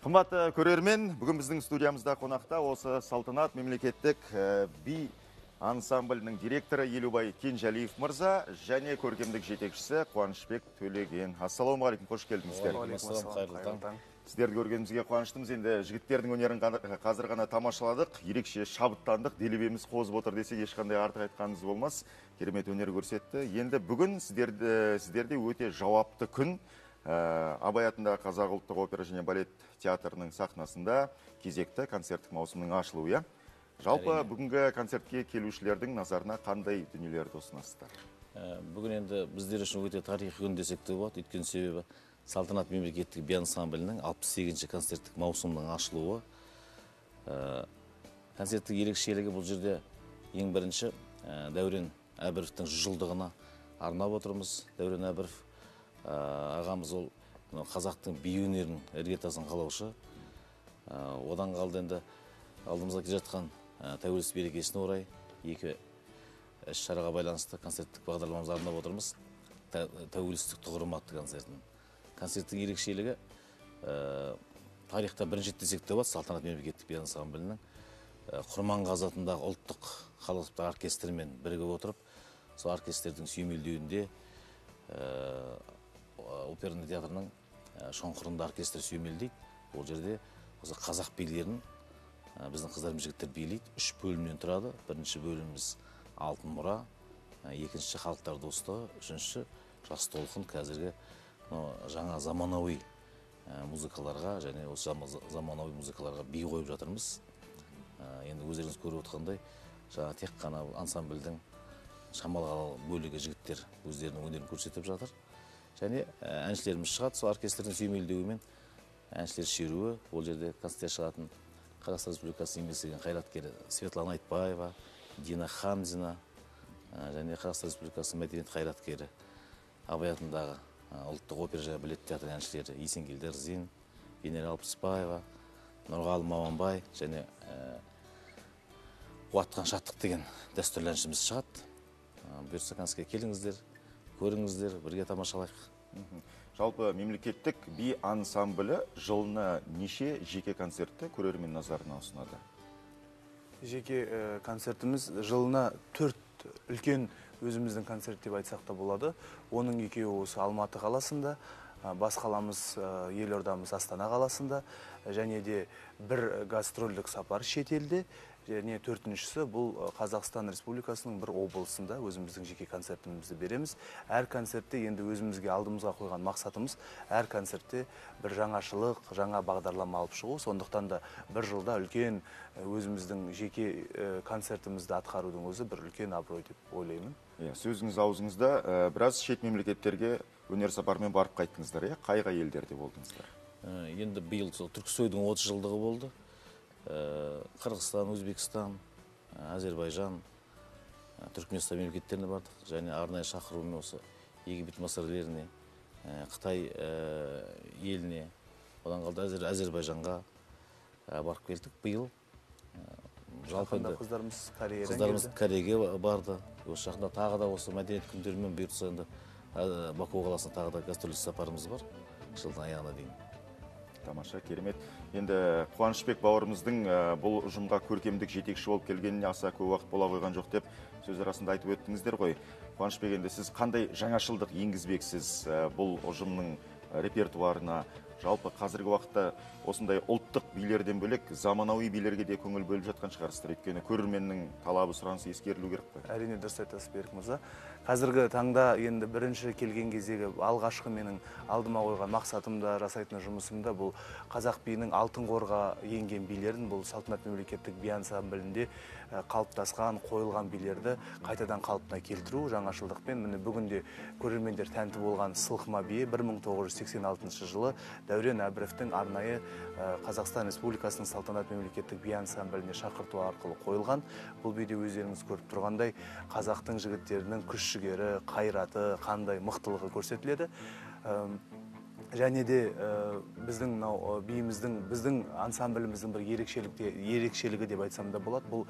Қымбатты көрермен, бүгін біздің студиямызда қонақта осы салтанат мемлекеттік би ансамблінің директоры Елубай Кенжалиев мырза және көркемдік жетекшісі Қуанышбек Төлеген. Ассалаумағалейкум, қош келдіңіздер. Сіздерді көргенімізге қуаныштымыз. Енді жігіттердің өнерін қазір ғана тамашаладық, ерекше шабыттандық, делебеміз қозып отыр десек ешқандай артық айтқанымыз болмас. Керемет өнер көрсетті. Енді бүгін сіздерде өте жауапты күн. Абай атындағы Қазақ ұлттық опера және балет театрының сахнасында кезекті концерттік маусымның ашылуы. Жалпы бүгінгі концертке келушілердің назарына қандай дүниелерді ұсынасыздар? Бүгін енді біздер үшін өте тарихи күн десек те болады. Өйткені себебі салтанат мемлекеттік би ансамблінің 68-ші концерттік маусымның ашылуы. Концерттік ерекшелігі бұл жерде ең бірінші Дәурен Әбіровтің 100 жылдығына арнап отырмыз. Дәурен Әбіров ағамыз ол қазақтың би өнерінің іргетасын қалаушы. Одан қалды енді алдымызға келе жатқан тәуелсіздік мерекесіне орай екі іс-шараға байланысты концерттік бағдарламамызды арнап отырмыз. Тәуелсіздік тұғыры атты концертін. Концерттің ерекшелігі тарихта бірінші десек те болады, салтанат мемлекеттік би ансамблінің Құрманғазы атындағы ұлттық халық оркестрімен бірігіп отырып, сол оркестрдің сүйемелдеуінде оперный театрының шоңқырында оркестр сүйемелдейді. Ол жерде осы қазақ билерін біздің қыздарымыз жігіттер билейді. 3 бөлімнен тұрады. Бірінші бөліміміз Алтын мұра, екінші халықтар достығы, үшінші жас толқын. Қазіргі жаңа заманауи музыкаларға және осы заманауи музыкаларға би қойып жатырмыз. Енді өздеріңіз көріп отқандай, жаңа тек қана ансамбльдің шамалған бөлігі жігіттер өздерінің өнерін көрсетіп жатыр. Және әншілеріміз шығады, сол оркестрдің сүйемелдеуімен әншілер шеруі. Ол жерде концертте шығатын Қазақстан Республикасының еңбек сіңірген қайраткері Светлана Айтбаева, Дина Хамзина және Қазақстан Республикасының мәдениет қайраткері Абай атындағы ұлттық опера және балет театрының әншілері Есенгелді Эрзин, Венера Алпысбаева, Нұрғалым Маманбай және Қуатқан Шаттық деген дәстүрлі әншіміз шығады. Бұйырса концертке келіңіздер, көріңіздер, бірге тамашалайық. Жалпы мемлекеттік би ансамблі жылына неше жеке концертті көрермен назарына ұсынады? Жеке концертіміз жылына 4 үлкен өзіміздің концерт деп айтсақ та болады. Оның екеуі осы Алматы қаласында, бас қаламыз елордамыз Астана қаласында, және де бір гастрольдік сапар шетелде. Және төртіншісі бұл Қазақстан Республикасының бір облысында өзіміздің жеке концертімізді береміз. Әр концертте енді өзімізге алдымызға қойған мақсатымыз әр концертте бір жаңашылық, жаңа бағдарлама алып шығу. Сондықтан да бір жылда үлкен өзіміздің жеке концертімізді атқарудың өзі бір үлкен абырой деп ойлаймын. Сөзіңіз аузыңызда біраз шет мемлекеттерге өнер сапарымен барып қайттыңыздар, қай-қай елдерде болдыңыздар? Енді биыл Түрксойдың 30 жылдығы болды. Қырғызстан, Өзбекстан, Әзербайжан, Түркменстан мемлекеттеріне бардық. Және арнайы шақырумен осы Египет мәселелеріне, Қытай еліне, одан қалды Әзербайжанға барып келдік. Биыл жақында қыздарымыз Кореяге барды. Осы жақында тағы да осы мәдениет күндерімен бұйыртса енді Баку қаласына тағы да гастрольдік сапарымыз бар жылдың аяғына дейін. Тамаша, керемет. Енді Қуанышбек бауырымыздың бұл ұжымға көркемдік жетекші болып келгеніне аса көп уақыт бола қойған жоқ деп сөз арасында айтып өттіңіздер ғой. Қуанышбек, енді сіз қандай жаңашылдық енгізбексіз бұл ұжымның репертуарына? Жалпы қазіргі уақытта осындай ұлттық билерден бөлек заманауи билерге де көңіл бөліп жатқан шығарсыздар. Өйткені көрерменнің талабы, сұранысы ескерілу керек қой. Әрине дұрыс айтасыз, Берік мырза. Қазіргі таңда енді бірінші келген кездегі алғашқы менің алдыма қойған мақсатымда, жасайтын жұмысымда бұл қазақ биінің алтын қорға енген билерін, бұл салтанат мемлекеттік би ансамблінде қалыптасқан, қойылған билерді қайтадан қалыпына келтіру жаңашылдықпен. Міне бүгінде көрермендер тәнті болған Сылқыма биі 1986 жылы Дәурен Әбіровтің арнайы Қазақстан Республикасының салтанат мемлекеттік би ансамбліне шақырту арқылы қойылған. Бұл биде өздеріңіз көріп тұрғандай қазақтың жігіттерінің күш-жігері, қайраты, қандай мықтылығы көрсетіледі. Және де біздің ансамбліміздің бір ерекшелігі деп айтсам да болады. Бұл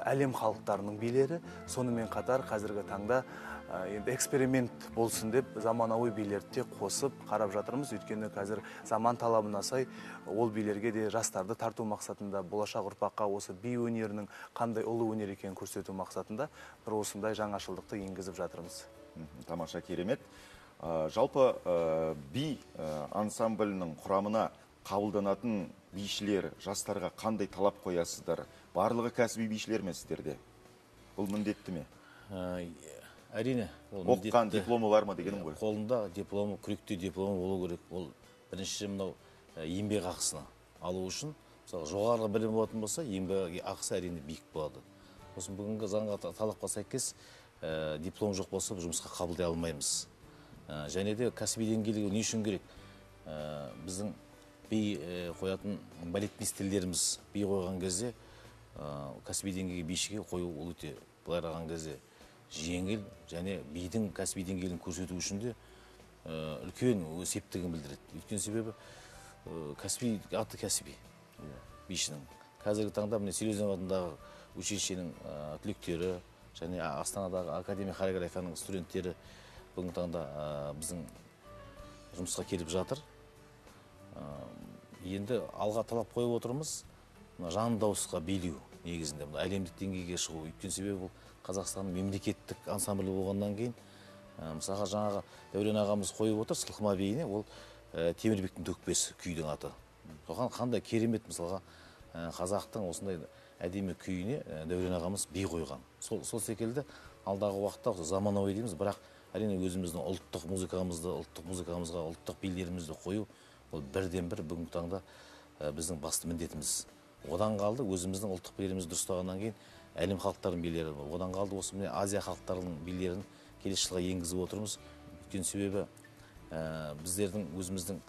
әлем халықтарының билері, сонымен қатар қазіргі таңда енді эксперимент болсын деп заманауи билерді де қосып қарап жатырмыз. Өйткені қазір заман талабына сай ол билерге де жастарды тарту мақсатында, болашақ ұрпаққа осы би өнерінің қандай ұлы өнер екенін көрсету мақсатында бір осындай жаңашылдықты енгізіп жатырмыз. Тамаша, керемет. Жалпы би ансамблінің құрамына қабылданатын бишілер, жастарға қандай талап қоясыздар? Барлығы кәсіби бишілер ме сіздерде? Бұл міндетті ме? Әрине. Оққан дипломы бар ма дегенім ғой? Қолында дипломы, күректе дипломы болу керек. Ол бірінші мынау еңбек ақысына алу үшін, мысалы жоғарғы білім болатын болса, еңбек ақысы әрине биік болады. Осы бүгінгі заңға талапқа сәйкес диплом жоқ болса, жұмысқа қабылдай алмаймыз. Және де кәсіби деңгейлігі не үшін керек? Біздің би қоятын балетмистерлеріміз би қойған кезде кәсіби деңгейге бишіге қою өте былай қараған кезде жеңіл, және бидің кәсіби деңгейін көрсету үшін де үлкен септігін білдіреді. Өйткені себебі кәсіби аты кәсіби бишінің. Қазіргі таңда міне Селезнев атындағы училищенің түлектері және Астанадағы Академия хореографияның студенттері бүгінгі таңда біздің жұмысқа келіп жатыр. Енді алға талап қойып отырмыз, жан дауысқа билеу негізінде, әлемдік деңгейге шығу. Өйткені себебі бұл Қазақстанның мемлекеттік ансамблі болғаннан кейін, мысалға жаңағы Дәурен ағамыз қойып отыр Сылқыма биіне, ол Темірбектің төкпесі күйдің аты. Соған қандай керемет, мысалға қазақтың осындай әдемі күйіне Дәурен ағамыз би қойған. Сол секілді алдағы уақытта заманауи дейміз, бірақ әрине өзіміздің ұлттық музыкамызға ұлттық билерімізді қою ол бірден бір бүгінгі таңда біздің басты міндетіміз. Одан қалды өзіміздің ұлттық билерімізді дұрыстағаннан кейін әлем халықтарының билері бар. Одан қалды осы міне Азия халықтарының билерін келесі жылға енгізіп отырмыз. Өйткені себебі біздердің өзіміздің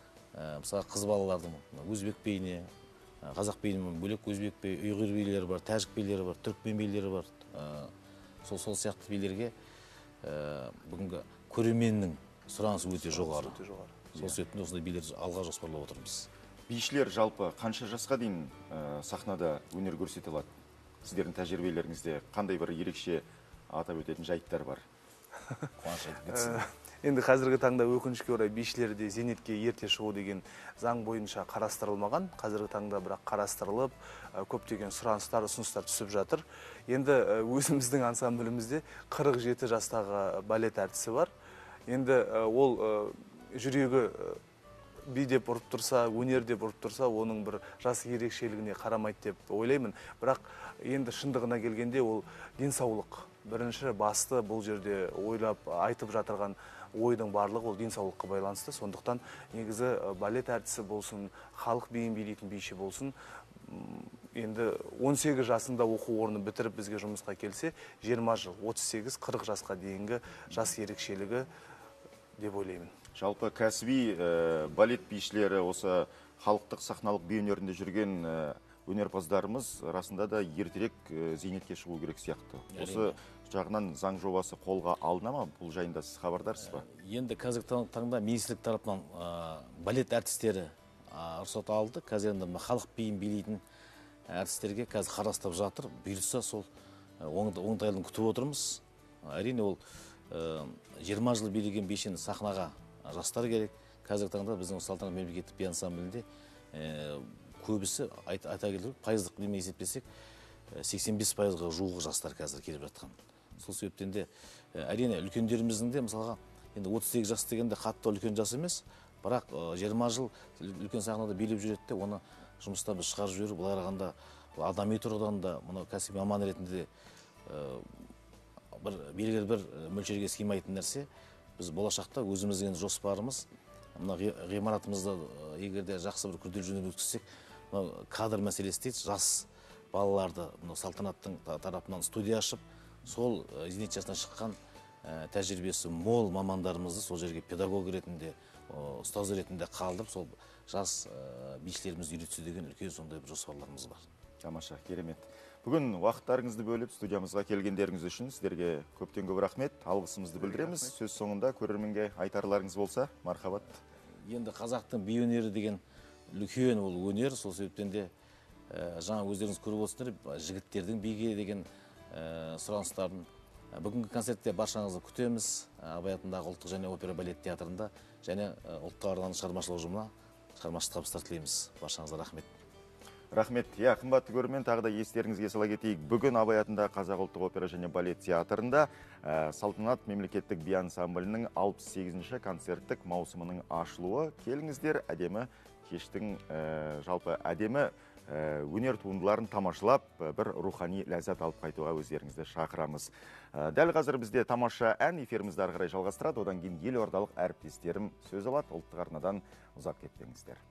мысалы қыз балалардың өзбек биіне, қазақ биінен бөлек өзбек би, ұйғыр билері бар, тәжік билері бар, түркмен билері бар. Сол сияқты билерге бүгінгі көрерменнің сұранысы өте жоғары. Сол себептен осындай билерді алға жоспарлап отырмыз. Бишілер жалпы қанша жасқа дейін сахнада өнер көрсете алады? Сіздердің тәжірибелеріңізде қандай бір ерекше атап өтетін жайттар бар? Қуаныш айтып кетсін. Енді қазіргі таңда өкінішке орай бишілерде зейнетке ерте шығу деген заң бойынша қарастырылмаған. Қазіргі таңда бірақ қарастырылып, көптеген сұраныстар, ұсыныстар түсіп жатыр. Енді өзіміздің ансамблімізде 47 жастағы балет әртісі бар. Енді ол жүрегі би деп ұрып тұрса, өнер деп ұрып тұрса, оның бір жас ерекшелігіне қарамайды деп ойлаймын. Бірақ енді шындығына келгенде ол денсаулық. Бірінші басты бұл жерде ойлап айтып жатырған ойдың барлығы ол денсаулыққа байланысты. Сондықтан негізі балет әртісі болсын, халық биін билейтін биші болсын, енді 18 жасында оқу орны бітіріп бізге жұмысқа келсе, 20 жыл, 38-40 жасқа дейінгі жас ерекшелігі деп ойлаймын. Жалпы кәсіби балет бишілері осы халықтық сахналық би өнерінде жүрген өнерпаздарымыз расында да ертерек зейнетке шығу керек сияқты. Осы жағынан заң жобасы қолға алына ма? Бұл жайында сіз хабардарсыз ба? Енді қазіргі таңда министрлік тарапынан балет әртістері рұқсат алды. Қазір енді халық биін билейтін әртістерге қазір қарастырып жатыр. Бұйырса сол оңтайлығын күтіп отырмыз. Әрине ол 20 жыл билеген бишіні сахнаға жастар керек. Қазіргі таңда біздің салтанат мемлекеттік би ансамблінде көбісі айта келдік, пайыздық неме есептесек 85%-ға жуығы жастар қазір келіп жатқан. Сол себептен де әрине үлкендеріміздің де мысалға енді 38 жас дегенде қатты үлкен жас емес, бірақ 20 жыл үлкен сахнада билеп жүреді де, оны жұмыстан біз шығарып жіберу былай қарағанда адами тұрғыдан да мына кәсіби маман ретінде бір белгілі бір мөлшерге сыймайтын нәрсе. Біз болашақта өзіміздің жоспарымыз мына ғимаратымызда егерде жақсы бір күрделі жөндеу өткізсек, кадр мәселесі дейді, жас балаларды салтанаттың тарапынан студия ашып, сол зейнет жасына шыққан тәжірибесі мол мамандарымызды сол жерге педагог ретінде, ұстаз ретінде қалдырып, сол жас бишілерімізді үйретсе деген үлкен сондай бір жоспарларымыз бар. Тамаша, керемет. Бүгін уақыттарыңызды бөліп студиямызға келгендеріңіз үшін сіздерге көптен көп рахмет, алғысымызды білдіреміз. Сөз соңында көрерменге айтарларыңыз болса, мархабат. Енді қазақтың би өнері деген үлкен ол өнер, сол себептен де жаңа өздеріңіз көріп отырсыздар, жігіттердің биге деген сұраныстарын Бүгінгі концертте баршаңызды күтеміз. Абай атындағы ұлттық және опера балет театрында және ұлттық арнаның шығармашылық ұжымына шығармашылық табыстар тілейміз. Баршаңызға рахмет. Рахмет. Қымбатты көрермен, тағы да естеріңізге сала кетейік. Бүгін Абай атындағы Қазақ ұлттық опера және балет театрында Салтанат мемлекеттік би ансамблінің 68-ші концерттік маусымының ашылуы. Келіңіздер, әдемі кештің жалпы әдемі өнер туындыларын тамашалап, бір рухани ләззат алып қайтуға өздеріңізді шақырамыз. Дәл қазір бізде тамаша ән эфирімізді ары қарай жалғастырады. Одан кейін елордалық әріптестерім сөз алады. Ұлттық арнадан ұзап кетпеңіздер.